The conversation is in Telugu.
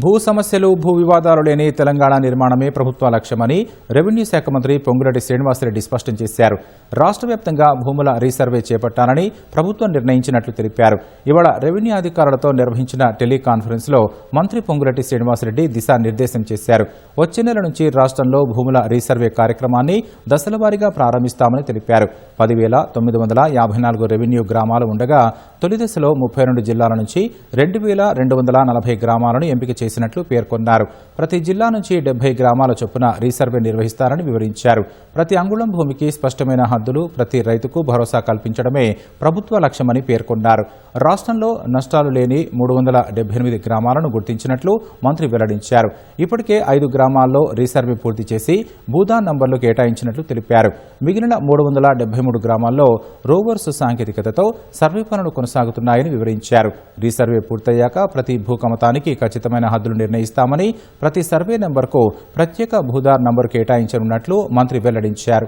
భూ సమస్యలు, భూ వివాదాలు లేని తెలంగాణ నిర్మాణమే ప్రభుత్వ లక్ష్యమని రెవెన్యూ శాఖ మంత్రి పొంగులేటి శ్రీనివాసరెడ్డి స్పష్టం చేశారు. రాష్ట్ర వ్యాప్తంగా భూముల రీసర్వే చేపట్టాలని ప్రభుత్వం నిర్ణయించినట్లు తెలిపారు. ఇవాళ రెవెన్యూ అధికారులతో నిర్వహించిన టెలికాన్ఫరెన్స్ లో మంత్రి పొంగులేటి శ్రీనివాసరెడ్డి దిశానిర్దేశం చేశారు. వచ్చే నెల నుంచి రాష్ట్రంలో భూముల రీసర్వే కార్యక్రమాన్ని దశలవారీగా ప్రారంభిస్తామని తెలిపారు. 10,954 రెవెన్యూ గ్రామాలు ఉండగా తొలి దశలో 32 జిల్లాల నుంచి 2,240 గ్రామాలను ఎంపిక చేసినట్లు పేర్కొన్నారు. ప్రతి జిల్లా నుంచి 70 గ్రామాల చొప్పున రీసర్వే నిర్వహిస్తారని వివరించారు. ప్రతి అంగుళం భూమికి స్పష్టమైన హద్దులు, ప్రతి రైతుకు భరోసా కల్పించడమే ప్రభుత్వ లక్ష్యమని పేర్కొన్నారు. రాష్ట్రంలో నష్టాలు లేని 378 గ్రామాలను గుర్తించినట్లు మంత్రి వెల్లడించారు. ఇప్పటికే 5 గ్రామాల్లో రీసర్వే పూర్తి చేసి భూదాన్ నంబర్లు కేటాయించినట్లు తెలిపారు. మిగిలిన 373 గ్రామాల్లో రోవర్స్ సాంకేతికతతో సర్వే పనులు కొనసాగుతున్నాయని వివరించారు. రీసర్వే పూర్తయ్యాక ప్రతి భూకమతానికి ఖచ్చితమైన హద్దులు నిర్ణయిస్తామని, ప్రతి సర్వే నెంబర్కు ప్రత్యేక భూదార్ నంబరు కేటాయించనున్నట్లు మంత్రి వెల్లడించారు.